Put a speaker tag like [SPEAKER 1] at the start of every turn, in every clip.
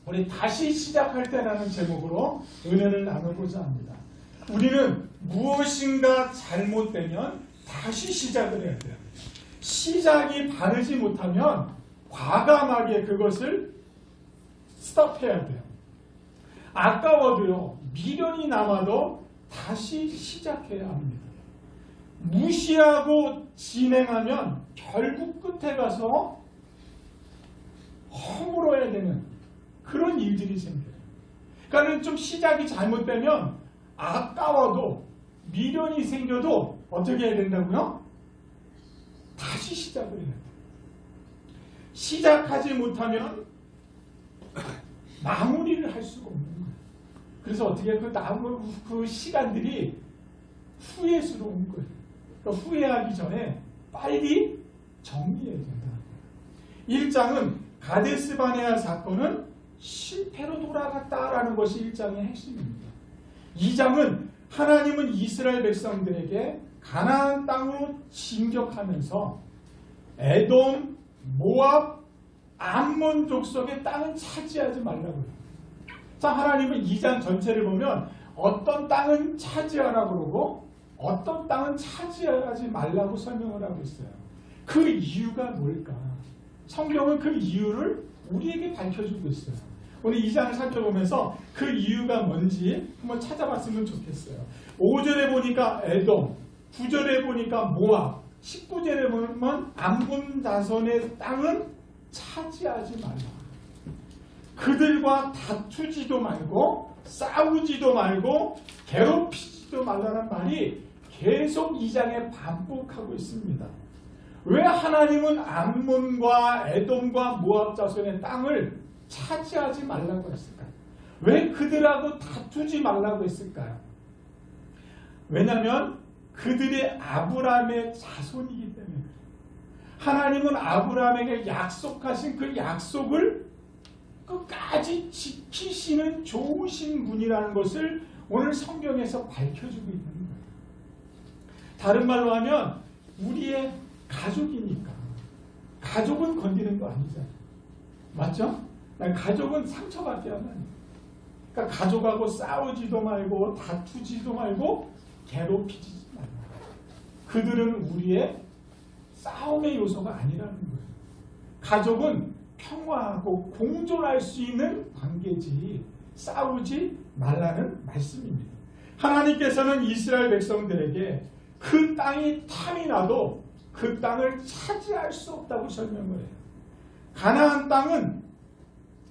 [SPEAKER 1] 우리 다시 시작할 때라는 제목으로 은혜를 나누고자 합니다. 우리는 무엇인가 잘못되면 다시 시작을 해야 돼요. 시작이 바르지 못하면 과감하게 그것을 스톱해야 돼요. 아까워도요, 미련이 남아도 다시 시작해야 합니다. 무시하고 진행하면 결국 끝에 가서 허물어야 되는 그런 일들이 생겨요. 그러니까 좀 시작이 잘못되면 아까워도 미련이 생겨도 어떻게 해야 된다고요? 다시 시작을 해야 돼요. 시작하지 못하면 마무리를 할 수가 없는 거예요. 그래서 어떻게 그 시간들이 후회스러운 거예요. 그러니까 후회하기 전에 빨리 정리해야 된다. 1장은 가데스 바네아 사건은 실패로 돌아갔다라는 것이 1장의 핵심입니다. 2장은 하나님은 이스라엘 백성들에게 가나안 땅으로 진격하면서 에돔, 모압, 암몬 족속의 땅은 차지하지 말라고요. 자, 하나님은 2장 전체를 보면 어떤 땅은 차지하라고 그러고 어떤 땅은 차지하지 말라고 설명을 하고 있어요. 그 이유가 뭘까? 성경은 그 이유를 우리에게 밝혀주고 있어요. 오늘 2장을 살펴보면서 그 이유가 뭔지 한번 찾아봤으면 좋겠어요. 5절에 보니까 에돔, 9절에 보니까 모압, 19절에 보면 암몬 자손의 땅은 차지하지 말라. 그들과 다투지도 말고 싸우지도 말고 괴롭히지도 말라는 말이 계속 2장에 반복하고 있습니다. 왜 하나님은 암몬과 에돔과 모압 자손의 땅을 차지하지 말라고 했을까요? 왜 그들하고 다투지 말라고 했을까요? 왜냐하면 그들이 아브라함의 자손이기 때문에 하나님은 아브라함에게 약속하신 그 약속을 끝까지 지키시는 좋으신 분이라는 것을 오늘 성경에서 밝혀주고 있는 거예요. 다른 말로 하면 우리의 가족이니까 가족은 건드리는 거 아니잖아요. 맞죠? 가족은 상처받게 하면 아니에요. 그러니까 가족하고 싸우지도 말고 다투지도 말고 괴롭히지 말고 그들은 우리의 싸움의 요소가 아니라는 거예요. 가족은 평화하고 공존할 수 있는 관계지 싸우지 말라는 말씀입니다. 하나님께서는 이스라엘 백성들에게 그 땅이 탐이 나도 그 땅을 차지할 수 없다고 설명을 해요.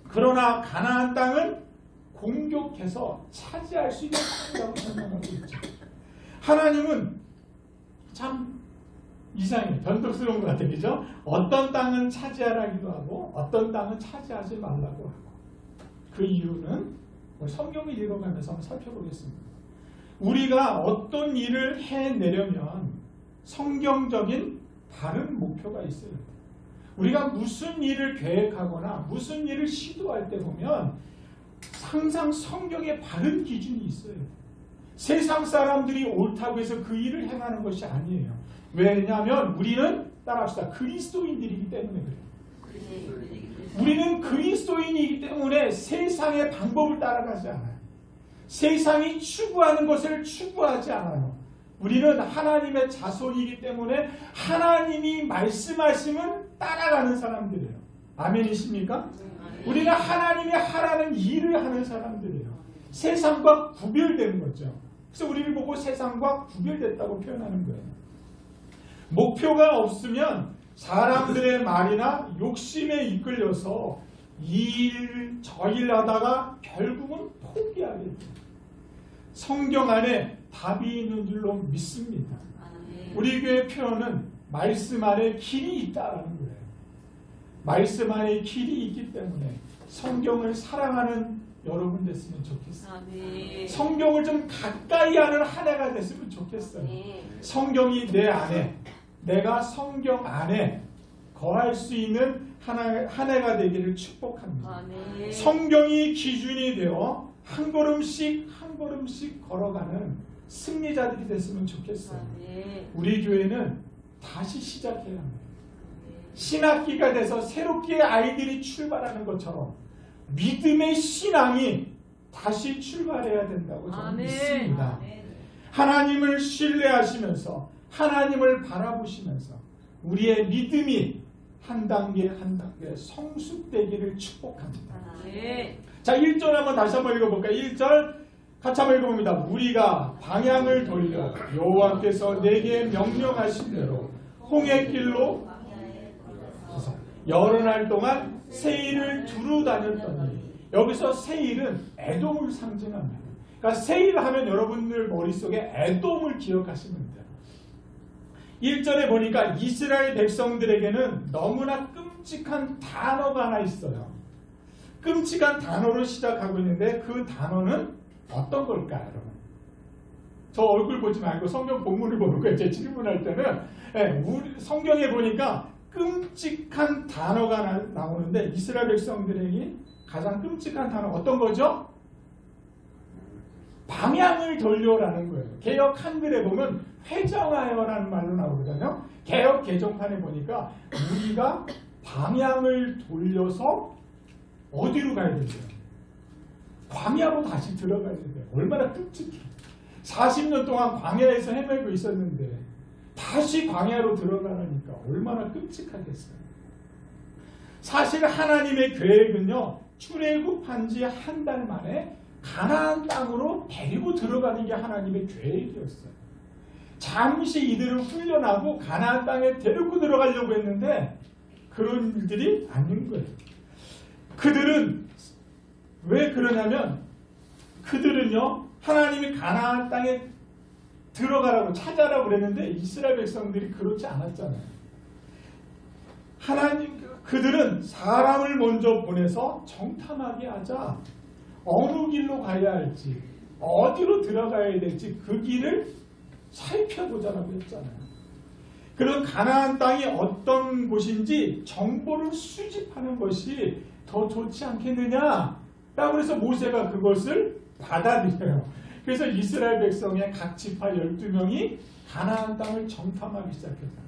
[SPEAKER 1] 그러나 가나안 땅은 공격해서 차지할 수 있는 땅이라고 설명하고 있죠. 하나님은 참 이상해요. 변덕스러운 것 같아요. 그죠? 어떤 땅은 차지하라기도 하고 어떤 땅은 차지하지 말라고 하고 그 이유는 성경을 읽어가면서 한번 살펴보겠습니다. 우리가 어떤 일을 해내려면 성경적인 다른 목표가 있어요. 우리가 무슨 일을 계획하거나 무슨 일을 시도할 때 보면 항상 성경에 바른 기준이 있어요. 세상 사람들이 옳다고 해서 그 일을 행하는 것이 아니에요. 왜냐하면 우리는 따라합시다. 그리스도인들이기 때문에 그래요. 우리는 그리스도인이기 때문에 세상의 방법을 따라가지 않아요. 세상이 추구하는 것을 추구하지 않아요. 우리는 하나님의 자손이기 때문에 하나님이 말씀하시면 따라가는 사람들이에요. 아멘이십니까? 우리는 하나님이 하라는 일을 하는 사람들이에요. 세상과 구별되는 거죠. 그래서 우리를 보고 세상과 구별됐다고 표현하는 거예요. 목표가 없으면 사람들의 말이나 욕심에 이끌려서 이 일, 저 일 하다가 결국은 포기하게 돼요. 성경 안에 답이 있는 줄로 믿습니다. 우리 교회 표현은 말씀 안에 길이 있다라는 거예요. 말씀 안에 길이 있기 때문에 성경을 사랑하는 여러분 됐으면 좋겠어요. 성경을 좀 가까이 하는 한 해가 됐으면 좋겠어요. 성경이 내 안에, 내가 성경 안에 거할 수 있는 한 해가 되기를 축복합니다. 성경이 기준이 되어 한 걸음씩 한 걸음씩 걸어가는 승리자들이 됐으면 좋겠어요. 우리 교회는 다시 시작해야 합니다. 신학기가 돼서 새롭게 아이들이 출발하는 것처럼 믿음의 신앙이 다시 출발해야 된다고 저는
[SPEAKER 2] 아멘.
[SPEAKER 1] 믿습니다. 하나님을 신뢰하시면서 하나님을 바라보시면서 우리의 믿음이 한 단계 한 단계 성숙되기를 축복합니다.
[SPEAKER 2] 아멘.
[SPEAKER 1] 자, 1절 한번 다시 한번 읽어볼까요? 1절 같이 한번 읽어봅니다. 우리가 방향을 돌려 여호와께서 내게 명령하신 대로 홍해길로 여러 날 동안 세일을 두루 다녔더니, 여기서 세일은 에돔을 상징합니다. 그러니까 세일 하면 여러분들 머릿속에 에돔을 기억하시면 돼요. 1절에 보니까 이스라엘 백성들에게는 너무나 끔찍한 단어가 하나 있어요. 끔찍한 단어로 시작하고 있는데 그 단어는 어떤 걸까요, 여러분? 저 얼굴 보지 말고 성경 본문을 보는 거예요. 제 질문할 때는 우리 성경에 보니까 끔찍한 단어가 나오는데 이스라엘 백성들에게 가장 끔찍한 단어 어떤 거죠? 방향을 돌려라는 거예요. 개역 한글에 보면 회정하여라는 말로 나오거든요. 개역 개정판에 보니까 우리가 방향을 돌려서 어디로 가야 되죠? 광야로 다시 들어가야 돼요. 얼마나 끔찍해. 40년 동안 광야에서 헤매고 있었는데 다시 광야로 들어가라니까 얼마나 끔찍하겠어요. 사실 하나님의 계획은요, 출애굽한 지 한 달 만에 가나안 땅으로 데리고 들어가는 게 하나님의 계획이었어요. 잠시 이들을 훈련하고 가나안 땅에 데리고 들어가려고 했는데 그런 일들이 아닌 거예요. 그들은 왜 그러냐면 그들은요, 하나님이 가나안 땅에 들어가라고 찾아라고 그랬는데 이스라엘 백성들이 그렇지 않았잖아요. 그들은 사람을 먼저 보내서 정탐하게 하자 어느 길로 가야 할지 어디로 들어가야 될지 그 길을 살펴보자라고 했잖아요. 그런 가나안 땅이 어떤 곳인지 정보를 수집하는 것이 더 좋지 않겠느냐 라고 해서 모세가 그것을 받아들여요. 그래서 이스라엘 백성의 각 지파 12명이 가나안 땅을 정탐하기 시작했어요.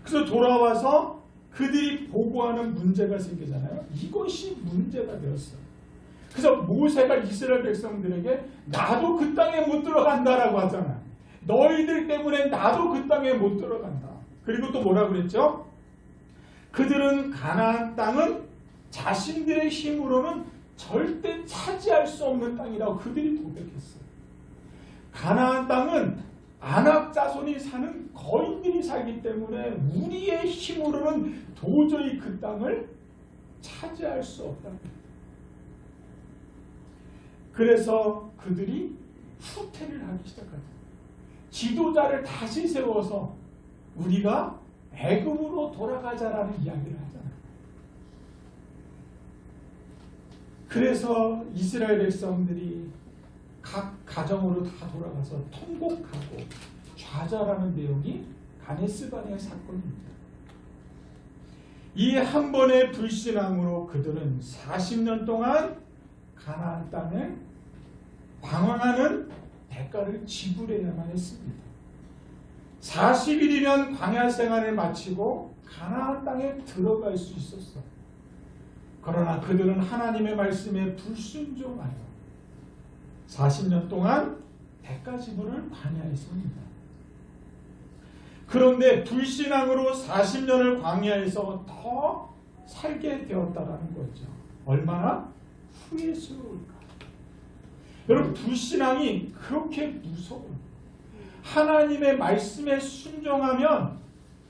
[SPEAKER 1] 그래서 돌아와서 그들이 보고하는 문제가 생기잖아요. 이것이 문제가 되었어요. 그래서 모세가 이스라엘 백성들에게 나도 그 땅에 못 들어간다라고 하잖아요. 너희들 때문에 나도 그 땅에 못 들어간다. 그리고 또 뭐라 그랬죠? 그들은 가나안 땅은 자신들의 힘으로는 절대 차지할 수 없는 땅이라고 그들이 고백했어요. 가나안 땅은 아낙 자손이 사는 거인들이 살기 때문에 우리의 힘으로는 도저히 그 땅을 차지할 수 없다. 그래서 그들이 후퇴를 하기 시작하죠. 지도자를 다시 세워서 우리가 애굽으로 돌아가자라는 이야기를 하잖아요. 그래서 이스라엘 백성들이 각 가정으로 다 돌아가서 통곡하고 좌절하는 내용이 가데스바네아 사건입니다. 이 한 번의 불신앙으로 그들은 40년 동안 가나안 땅에 방황하는 대가를 지불해야만 했습니다. 40일이면 광야 생활을 마치고 가나안 땅에 들어갈 수 있었어요. 그러나 그들은 하나님의 말씀에 불순종하여 40년 동안 대가 지불을 관여했습니다. 그런데 불신앙으로 40년을 광야에서 더 살게 되었다라는 거죠. 얼마나 후회스러울까. 여러분, 불신앙이 그렇게 무서워요. 하나님의 말씀에 순종하면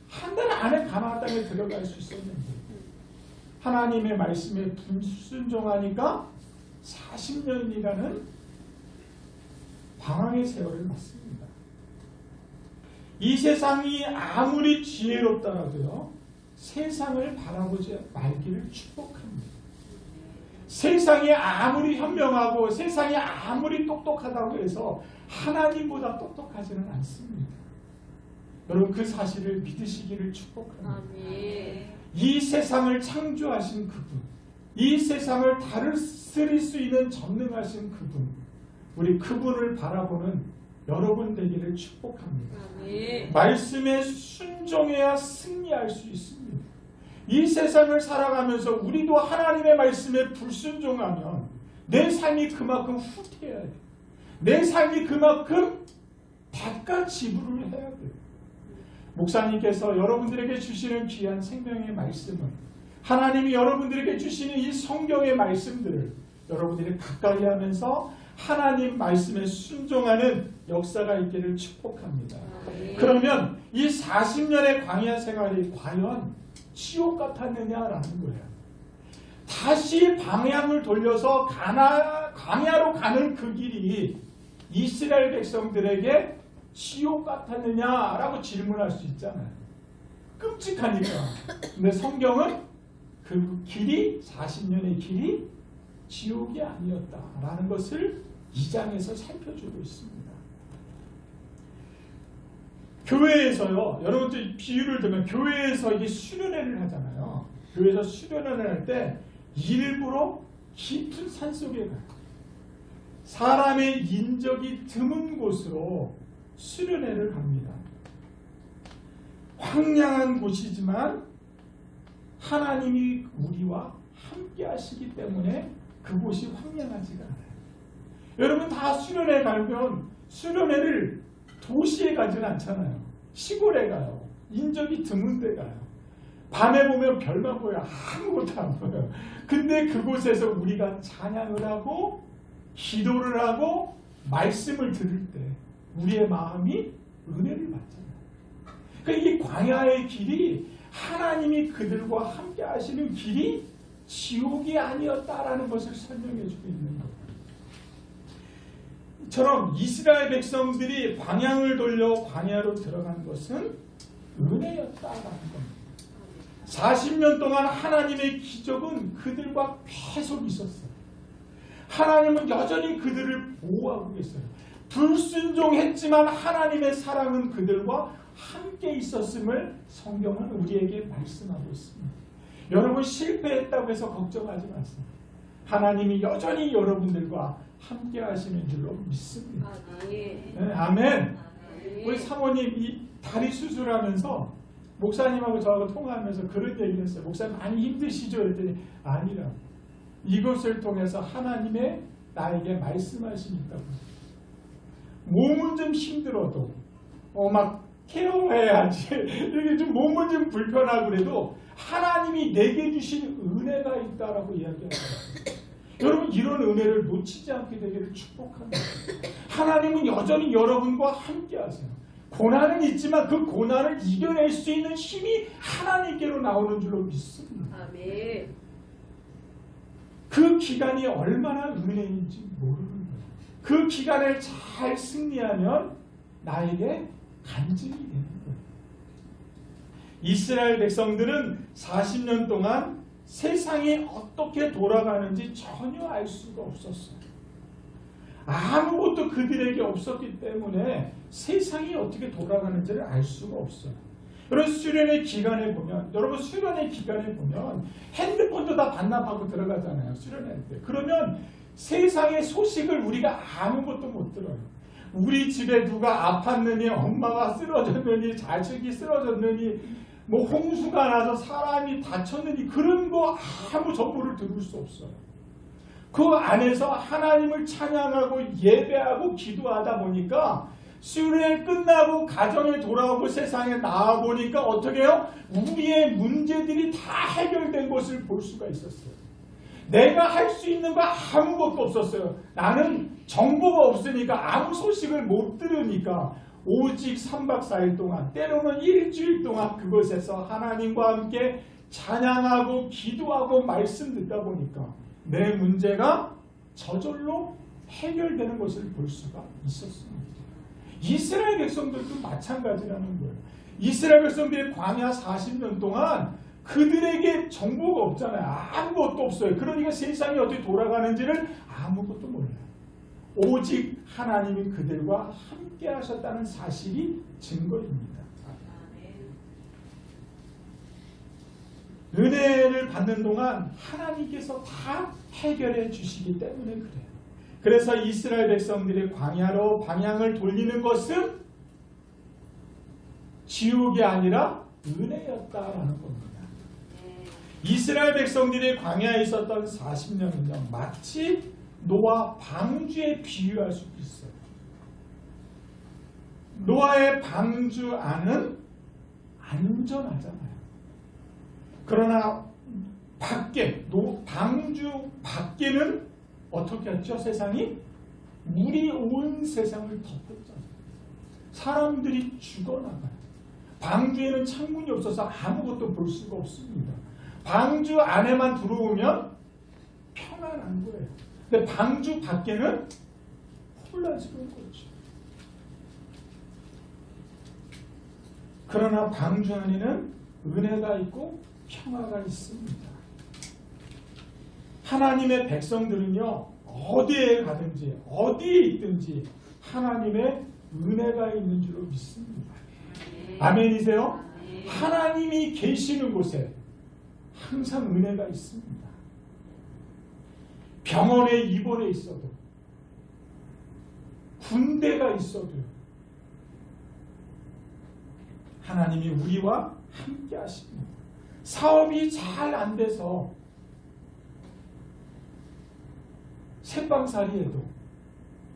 [SPEAKER 1] 한 달 안에 가나안 땅에 들어갈 수 있었는데 하나님의 말씀에 불순종하니까 40년이라는 방황의 세월을 맞습니다. 이 세상이 아무리 지혜롭더라도요, 세상을 바라보지 말기를 축복합니다. 세상이 아무리 현명하고 세상이 아무리 똑똑하다고 해서 하나님보다 똑똑하지는 않습니다. 여러분, 그 사실을 믿으시기를 축복합니다.
[SPEAKER 2] 아멘.
[SPEAKER 1] 이 세상을 창조하신 그분, 이 세상을 다스릴 수 있는 전능하신 그분, 우리 그분을 바라보는 여러분 되기를 축복합니다.
[SPEAKER 2] 아멘.
[SPEAKER 1] 말씀에 순종해야 승리할 수 있습니다. 이 세상을 살아가면서 우리도 하나님의 말씀에 불순종하면 내 삶이 그만큼 후퇴해야 돼. 내 삶이 그만큼 바깥 지불을 해야 돼. 목사님께서 여러분들에게 주시는 귀한 생명의 말씀은 하나님이 여러분들에게 주시는 이 성경의 말씀들을 여러분들이 가까이 하면서 하나님 말씀에 순종하는 역사가 있기를 축복합니다. 그러면 이 40년의 광야 생활이 과연 지옥 같았느냐라는 거예요. 다시 방향을 돌려서 광야로 가는 그 길이 이스라엘 백성들에게 지옥 같았느냐라고 질문할 수 있잖아요. 끔찍하니까. 근데 성경은 그 길이 40년의 길이 지옥이 아니었다라는 것을 2장에서 살펴주고 있습니다. 교회에서요, 여러분들 비유를 들면 교회에서 이게 수련회를 하잖아요. 교회에서 수련회를 할 때 일부러 깊은 산속에 가요. 사람의 인적이 드문 곳으로 수련회를 갑니다. 황량한 곳이지만 하나님이 우리와 함께 하시기 때문에 그곳이 황량하지가 않아요. 여러분 다 수련회 가면 수련회를 도시에 가진 않잖아요. 시골에 가요. 인적이 드문 데 가요. 밤에 보면 별만 보여요. 아무것도 안 보여요. 근데 그곳에서 우리가 찬양을 하고 기도를 하고 말씀을 들을 때 우리의 마음이 은혜를 받잖아요. 그러니까 이 광야의 길이 하나님이 그들과 함께 하시는 길이 지옥이 아니었다라는 것을 설명해 주고 있는 거예요. 이처럼 이스라엘 백성들이 방향을 돌려 광야로 들어간 것은 은혜였다라는 겁니다. 40년 동안 하나님의 기적은 그들과 계속 있었어요. 하나님은 여전히 그들을 보호하고 계세요. 불순종했지만 하나님의 사랑은 그들과 함께 있었음을 성경은 우리에게 말씀하고 있습니다. 여러분 실패했다고 해서 걱정하지 마세요. 하나님이 여전히 여러분들과 함께 하시는 줄로 믿습니다. 네, 아멘. 우리 사모님 이 다리 수술하면서 목사님하고 저하고 통화하면서 그런 얘기를 했어요. 목사님 많이 힘드시죠? 그랬더니 아니라 이것을 통해서 하나님의 나에게 말씀하시니까 몸은 좀 힘들어도 막 케어해야지 이렇게 좀 몸은 좀 불편하고 그래도 하나님이 내게 주신 은혜가 있다라고 이야기하더라고요. 여러분 이런 은혜를 놓치지 않게 되기를 축복합니다. 하나님은 여전히 여러분과 함께 하세요. 고난은 있지만 그 고난을 이겨낼 수 있는 힘이 하나님께로 나오는 줄로 믿습니다.
[SPEAKER 2] 아멘.
[SPEAKER 1] 그 기간이 얼마나 은혜인지 모르는 거예요. 그 기간을 잘 승리하면 나에게 간증이 되는 거예요. 이스라엘 백성들은 40년 동안 세상이 어떻게 돌아가는지 전혀 알 수가 없었어요. 아무것도 그들에게 없었기 때문에 세상이 어떻게 돌아가는지를 알 수가 없어요. 여러분 수련의 기간에 보면 핸드폰도 다 반납하고 들어가잖아요. 수련회 때. 그러면 세상의 소식을 우리가 아무것도 못 들어요. 우리 집에 누가 아팠느니, 엄마가 쓰러졌느니, 자식이 쓰러졌느니, 뭐 홍수가 나서 사람이 다쳤느니 그런 거 아무 정보를 들을 수 없어요. 그 안에서 하나님을 찬양하고 예배하고 기도하다 보니까 수련회 끝나고 가정에 돌아오고 세상에 나와보니까 어떻게 해요? 우리의 문제들이 다 해결된 것을 볼 수가 있었어요. 내가 할 수 있는 거 아무것도 없었어요. 나는 정보가 없으니까 아무 소식을 못 들으니까 오직 3박 4일 동안 때로는 일주일 동안 그곳에서 하나님과 함께 찬양하고 기도하고 말씀 듣다 보니까 내 문제가 저절로 해결되는 것을 볼 수가 있었습니다. 이스라엘 백성들도 마찬가지라는 거예요. 이스라엘 백성들이 광야 40년 동안 그들에게 정보가 없잖아요. 아무것도 없어요. 그러니까 세상이 어떻게 돌아가는지를 아무것도 몰라요. 오직 하나님이 그들과 함께 하셨다는 사실이 증거입니다. 은혜를 받는 동안 하나님께서 다 해결해 주시기 때문에 그래요. 그래서 이스라엘 백성들이 광야로 방향을 돌리는 것은 지옥이 아니라 은혜였다라는 겁니다. 이스라엘 백성들이 광야에 있었던 40년은요 마치 노아 방주에 비유할 수도 있어요. 노아의 방주 안은 안전하잖아요. 그러나 방주 밖에는 어떻게 했죠? 세상이 물이 온 세상을 덮었잖아요. 사람들이 죽어나가요. 방주에는 창문이 없어서 아무것도 볼 수가 없습니다. 방주 안에만 들어오면 평안한 거예요. 근데 방주 밖에는 혼란스러운 거죠. 그러나 방주 안에는 은혜가 있고 평화가 있습니다. 하나님의 백성들은요 어디에 가든지 어디에 있든지 하나님의 은혜가 있는 줄로 믿습니다. 아멘이세요? 하나님이 계시는 곳에 항상 은혜가 있습니다. 병원에 입원해 있어도 군대가 있어도 하나님이 우리와 함께 하십니다. 사업이 잘 안 돼서 새방살이에도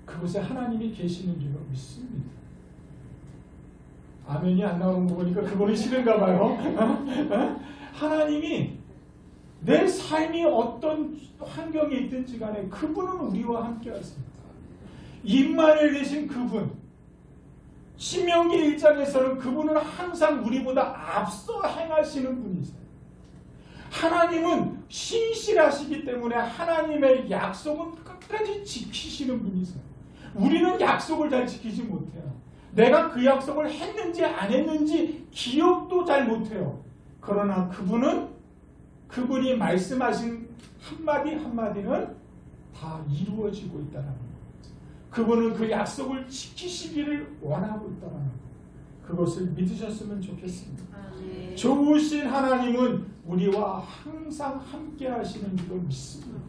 [SPEAKER 1] 그곳에 하나님이 계시는 줄로 믿습니다. 아멘이 안 나오는 거 보니까 그거는 싫은가 봐요. 하나님이 내 삶이 어떤 환경에 있든지 간에 그분은 우리와 함께 하십니다. 임마누엘 되신 그분, 신명기 1장에서는 그분은 항상 우리보다 앞서 행하시는 분이세요. 하나님은 신실하시기 때문에 하나님의 약속은 끝까지 지키시는 분이세요. 우리는 약속을 잘 지키지 못해요. 내가 그 약속을 했는지 안 했는지 기억도 잘 못해요. 그러나 그분이 말씀하신 한마디 한마디는 다 이루어지고 있다는 거예요. 그분은 그 약속을 지키시기를 원하고 있다는 거예요. 그것을 믿으셨으면 좋겠습니다. 좋으신 하나님은 우리와 항상 함께 하시는 줄로 믿습니다.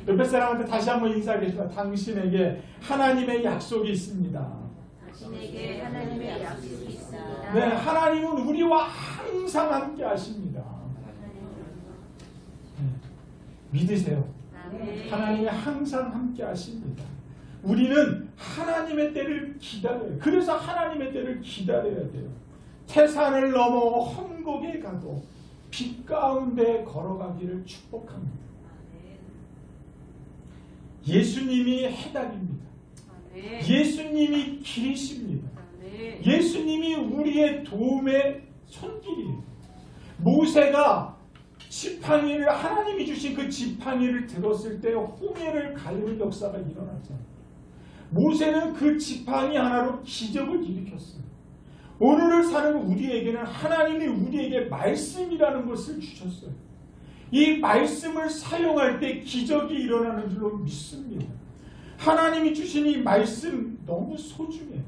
[SPEAKER 1] 옆에 사람한테 다시 한번 인사하겠습니다. 당신에게 하나님의 약속이 있습니다.
[SPEAKER 2] 당신에게 하나님의 약속이 있습니다.
[SPEAKER 1] 네, 하나님은 우리와 항상 함께 하십니다. 믿으세요. 하나님이 항상 함께 하십니다. 우리는 하나님의 때를 기다려요. 그래서 하나님의 때를 기다려야 돼요. 태산을 넘어 험곡에 가도 빛 가운데 걸어가기를 축복합니다. 예수님이 해답입니다. 예수님이 길이십니다. 예수님이 우리의 도움의 손길이에요. 모세가 지팡이를 하나님이 주신 그 지팡이를 들었을 때 홍해를 가르는 역사가 일어났잖아요. 모세는 그 지팡이 하나로 기적을 일으켰어요. 오늘을 사는 우리에게는 하나님이 우리에게 말씀이라는 것을 주셨어요. 이 말씀을 사용할 때 기적이 일어나는 줄로 믿습니다. 하나님이 주신 이 말씀 너무 소중해요.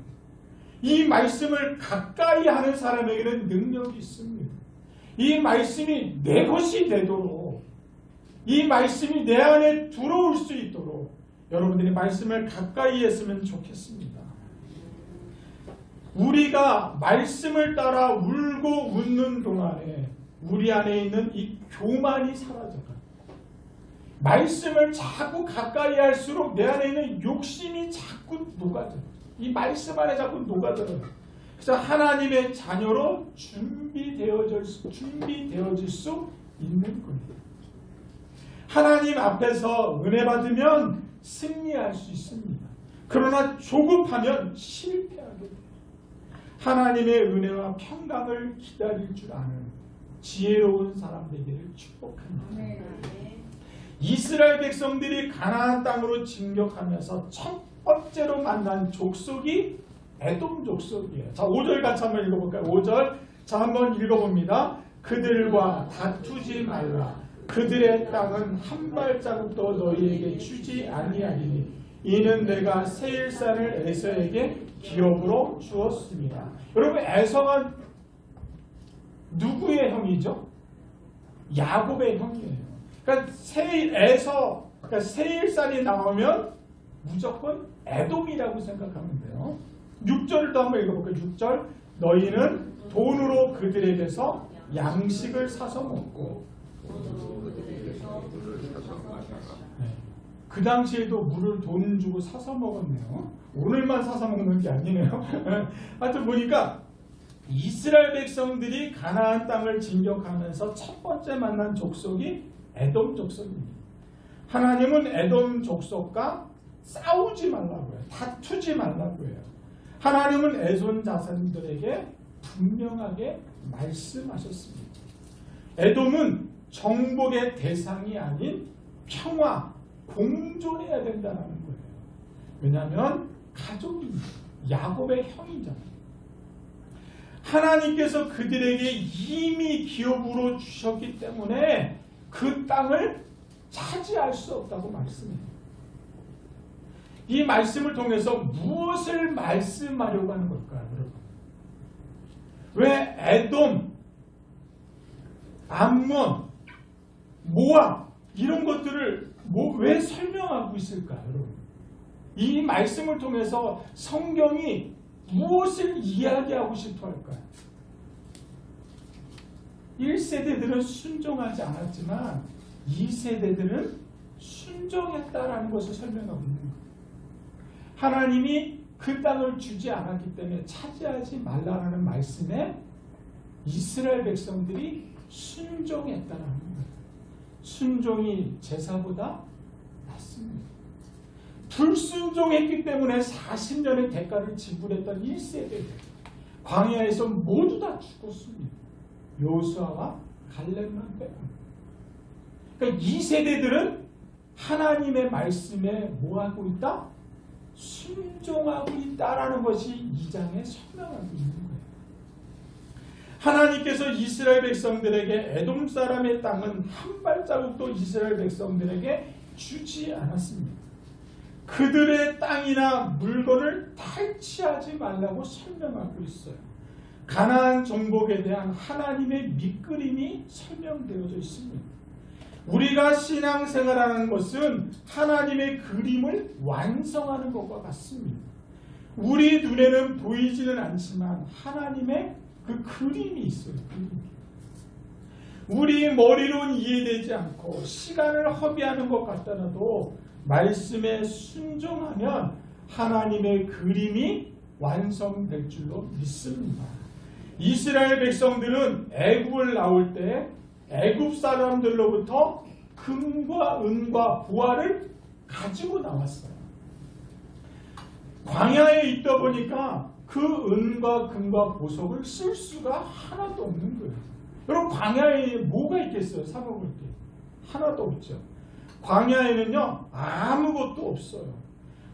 [SPEAKER 1] 이 말씀을 가까이 하는 사람에게는 능력이 있습니다. 이 말씀이 내 것이 되도록, 이 말씀이 내 안에 들어올 수 있도록 여러분들이 말씀을 가까이 했으면 좋겠습니다. 우리가 말씀을 따라 울고 웃는 동안에 우리 안에 있는 이 교만이 사라져가요. 말씀을 자꾸 가까이 할수록 내 안에 있는 욕심이 자꾸 녹아들어요. 이 말씀 안에 자꾸 녹아들어요. 그래서 하나님의 자녀로 준비되어질 수 있는 겁니다. 하나님 앞에서 은혜 받으면 승리할 수 있습니다. 그러나 조급하면 실패하게 돼요. 하나님의 은혜와 평강을 기다릴 줄 아는 지혜로운 사람 되기를 축복합니다. 이스라엘 백성들이 가나안 땅으로 진격하면서 첫 번째로 만난 족속이 에돔 족속이에요. 자, 5절 같이 한번 읽어볼까요? 5절 자 한번 읽어봅니다. 그들과 다투지 말라. 그들의 땅은 한 발자국도 너희에게 주지 아니하리니 이는 내가 세일산을 에서에게 기업으로 주었습니다. 여러분, 에서가 누구의 형이죠? 야곱의 형이에요. 그러니까 세일산이 나오면 무조건 에돔이라고 생각하면 돼요. 6절도 한번 읽어볼까요? 6절 너희는 돈으로 그들에게서 양식을 사서 먹고 네. 그 당시에도 물을 돈 주고 사서 먹었네요. 오늘만 사서 먹는 게 아니네요. 하여튼 보니까 이스라엘 백성들이 가나안 땅을 진격하면서 첫 번째 만난 족속이 에돔 족속입니다. 하나님은 에돔 족속과 싸우지 말라고 해요. 다투지 말라고 해요. 하나님은 에돔 자손들에게 분명하게 말씀하셨습니다. 에돔은 정복의 대상이 아닌 평화, 공존해야 된다는 거예요. 왜냐하면 가족이 야곱의 형이잖아요. 하나님께서 그들에게 이미 기업으로 주셨기 때문에 그 땅을 차지할 수 없다고 말씀해요. 이 말씀을 통해서 무엇을 말씀하려고 하는 걸까요, 여러분? 왜 에돔, 암몬, 모압 이런 것들을 왜 설명하고 있을까요, 여러분? 이 말씀을 통해서 성경이 무엇을 이야기하고 싶어 할까요? 1세대들은 순종하지 않았지만 2세대들은 순종했다라는 것을 설명하고 있는 거예요. 하나님이 그 땅을 주지 않았기 때문에 차지하지 말라라는 말씀에 이스라엘 백성들이 순종했다라는 거예요. 순종이 제사보다 낫습니다. 불순종했기 때문에 40년의 대가를 지불했던 1세대들 광야에서 모두 다 죽었습니다. 여호수아와 갈렙만 빼고. 그러니까 2세대들은 하나님의 말씀에 뭐하고 있다? 순종하고 있다라는 것이 2장에 설명하고 있는 거예요. 하나님께서 이스라엘 백성들에게 에돔 사람의 땅은 한 발자국도 이스라엘 백성들에게 주지 않았습니다. 그들의 땅이나 물건을 탈취하지 말라고 설명하고 있어요. 가나안 정복에 대한 하나님의 밑그림이 설명되어져 있습니다. 우리가 신앙생활하는 것은 하나님의 그림을 완성하는 것과 같습니다. 우리 눈에는 보이지는 않지만 하나님의 그 그림이 있어요. 우리 머리로는 이해되지 않고 시간을 허비하는 것 같더라도 말씀에 순종하면 하나님의 그림이 완성될 줄로 믿습니다. 이스라엘 백성들은 애굽을 나올 때 애굽 사람들로부터 금과 은과 보화를 가지고 나왔어요. 광야에 있다 보니까 그 은과 금과 보석을 쓸 수가 하나도 없는 거예요. 여러분 광야에 뭐가 있겠어요? 사 먹을 게 하나도 없죠. 광야에는요 아무것도 없어요.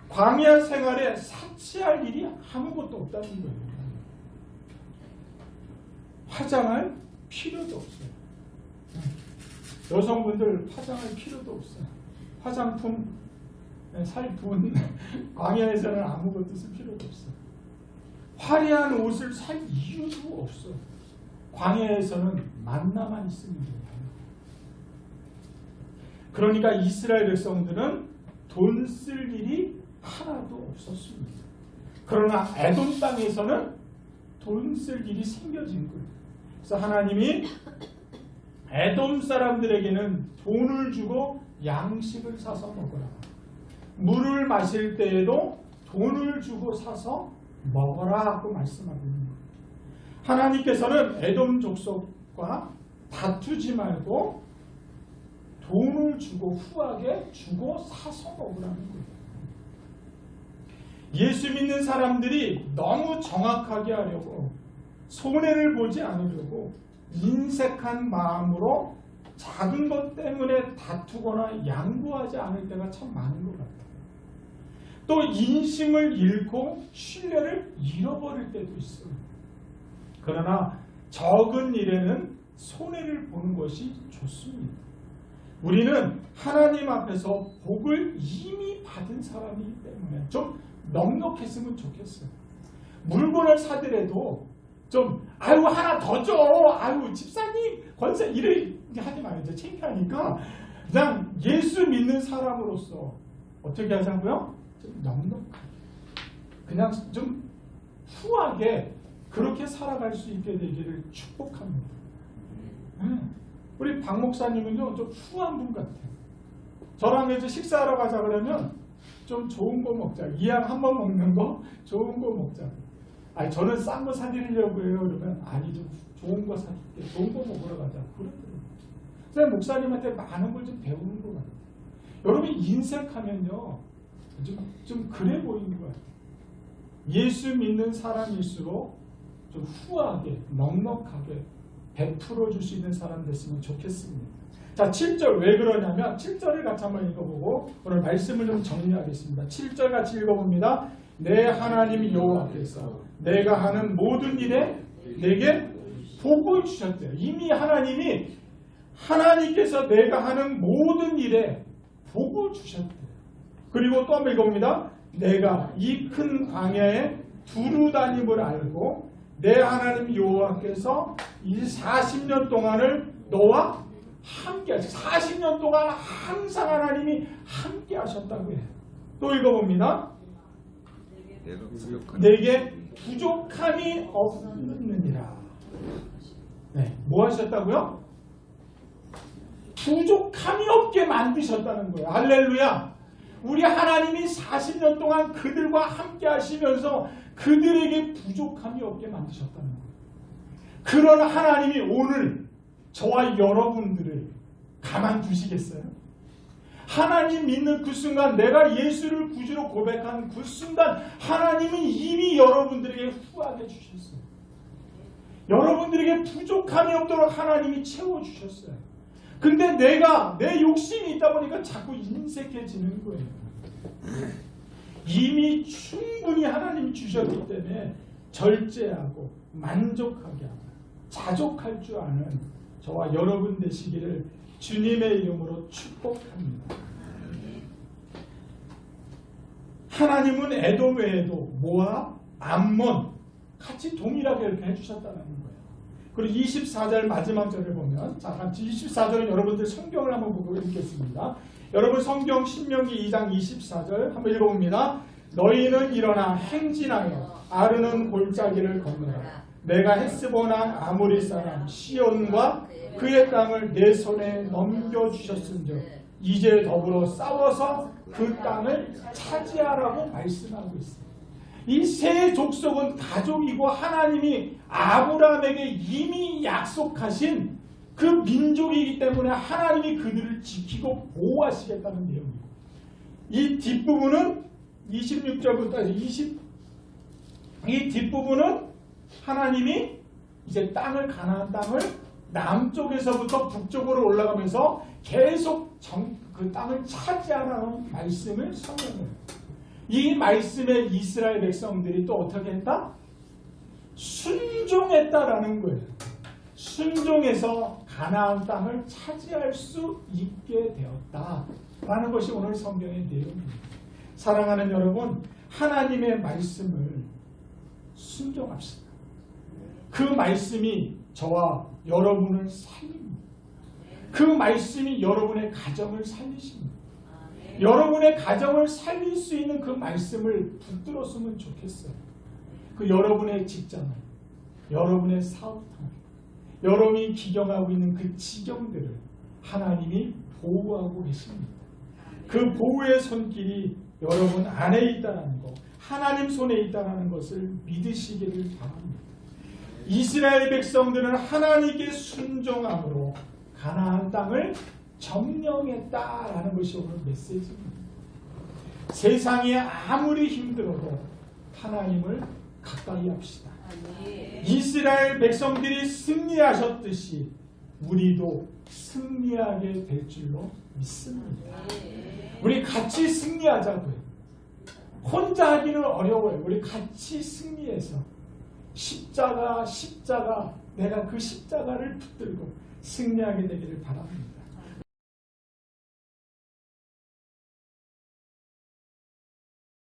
[SPEAKER 1] 광야 생활에 사치할 일이 아무것도 없다는 거예요. 화장할 필요도 없어요. 여성분들 화장할 필요도 없어요. 화장품 살 돈 광야에서는 아무것도 쓸 필요도 없어요. 화려한 옷을 살 이유도 없어요. 광야에서는 만나만 있으면 돼요. 그러니까 이스라엘 백성들은 돈 쓸 일이 하나도 없었습니다. 그러나 에돔 땅에서는 돈 쓸 일이 생겨진 거예요. 그래서 하나님이 에돔 사람들에게는 돈을 주고 양식을 사서 먹으라. 물을 마실 때에도 돈을 주고 사서 먹어라 하고 말씀하고 있는 거예요. 하나님께서는 에돔 족속과 다투지 말고 돈을 주고 후하게 주고 사서 먹으라는 거예요. 예수 믿는 사람들이 너무 정확하게 하려고 손해를 보지 않으려고 인색한 마음으로 작은 것 때문에 다투거나 양보하지 않을 때가 참 많은 것 같아요. 또 인심을 잃고 신뢰를 잃어버릴 때도 있어요. 그러나 적은 일에는 손해를 보는 것이 좋습니다. 우리는 하나님 앞에서 복을 이미 받은 사람이기 때문에 좀 넉넉했으면 좋겠어요. 물건을 사더라도 좀 아유 하나 더 줘, 아유 집사님 권사 이래 하지 말죠. 창피하니까 그냥 예수 믿는 사람으로서 어떻게 하자고요? 좀 넉넉하게 그냥 좀 후하게 그렇게 살아갈 수 있게 되기를 축복합니다. 우리 박 목사님은요 좀 후한 분 같아요. 저랑 이제 식사하러 가자 그러면 좀 좋은 거 먹자. 이왕 한 번 먹는 거 좋은 거 먹자. 아니 저는 싼 거 사드리려고 해요. 그러면 아니 좀 좋은 거 사줄게. 좋은 거 먹으러 가자. 그러더라고요. 그래서 목사님한테 많은 걸 좀 배우는 것 같아요. 여러분 인색하면요 좀 그래 보이는 것 같아요. 예수 믿는 사람일수록 좀 후하게 넉넉하게 베풀어 줄 수 있는 사람 됐으면 좋겠습니다. 자 7절 왜 그러냐면 7절을 같이 한번 읽어보고 오늘 말씀을 좀 정리하겠습니다. 7절 같이 읽어봅니다. 내 하나님 여호와께서 내가 하는 모든 일에 내게 복을 주셨대요. 이미 하나님께서 내가 하는 모든 일에 복을 주셨대요. 그리고 또 한번 읽어봅니다. 내가 이 큰 광야에 두루 다님을 알고 내 하나님 여호와께서 이 40년 동안을 너와 함께 하셨다. 40년 동안 항상 하나님이 함께 하셨다고 해요. 또 읽어봅니다. 내게 부족함이 없느니라. 네, 뭐 하셨다고요? 부족함이 없게 만드셨다는 거예요. 할렐루야. 우리 하나님이 40년 동안 그들과 함께 하시면서 그들에게 부족함이 없게 만드셨다는 거예요. 그런 하나님이 오늘 저와 여러분들을 가만두시겠어요? 하나님 믿는 그 순간, 내가 예수를 구주로 고백한 그 순간 하나님은 이미 여러분들에게 후하게 주셨어요. 여러분들에게 부족함이 없도록 하나님이 채워주셨어요. 근데 내 욕심이 있다 보니까 자꾸 인색해지는 거예요. 이미 충분히 하나님이 주셨기 때문에 절제하고 만족하게 하고 자족할 줄 아는 저와 여러분 되시기를 주님의 이름으로 축복합니다. 하나님은 에돔 외에도 모압, 암몬 같이 동일하게 이렇게 해주셨다는 거예요. 그리고 24절 마지막 절을 보면, 자 같이 24절은 여러분들 성경을 한번 보고 읽겠습니다. 여러분 성경 신명기 2장 24절 한번 읽어봅니다. 너희는 일어나 행진하여 아르논 골짜기를 건너라. 내가 헷스본한 아모리 사람 시온과 그의 땅을 내 손에 넘겨주셨은즉 이제 더불어 싸워서 그 땅을 차지하라고 말씀하고 있습니다. 이 세 족속은 가족이고 하나님이 아브라함에게 이미 약속하신 그 민족이기 때문에 하나님이 그들을 지키고 보호하시겠다는 내용입니다. 이 뒷부분은 26절부터 이 뒷부분은 하나님이 이제 가나안 땅을 남쪽에서부터 북쪽으로 올라가면서 계속 그 땅을 차지하라는 말씀을 선언해요. 이 말씀에 이스라엘 백성들이 또 어떻게 했다? 순종했다라는 거예요. 순종해서 가나안 땅을 차지할 수 있게 되었다라는 것이 오늘 성경의 내용입니다. 사랑하는 여러분, 하나님의 말씀을 순종합시다. 그 말씀이 저와 여러분을 살립니다. 그 말씀이 여러분의 가정을 살리십니다. 여러분의 가정을 살릴 수 있는 그 말씀을 붙들었으면 좋겠어요. 그 여러분의 직장을, 여러분의 사업을, 여러분이 기경하고 있는 그 지경들을 하나님이 보호하고 계십니다. 그 보호의 손길이 여러분 안에 있다는 것, 하나님 손에 있다는 것을 믿으시기를 바랍니다. 이스라엘 백성들은 하나님께 순종함으로 가나안 땅을 점령했다라는 것이 오늘 메시지입니다. 세상이 아무리 힘들어도 하나님을 가까이 합시다. 이스라엘 백성들이 승리하셨듯이 우리도 승리하게 될 줄로 믿습니다. 우리 같이 승리하자고요. 혼자 하기는 어려워요. 우리 같이 승리해서 십자가 내가 그 십자가를 붙들고 승리하게 되기를 바랍니다.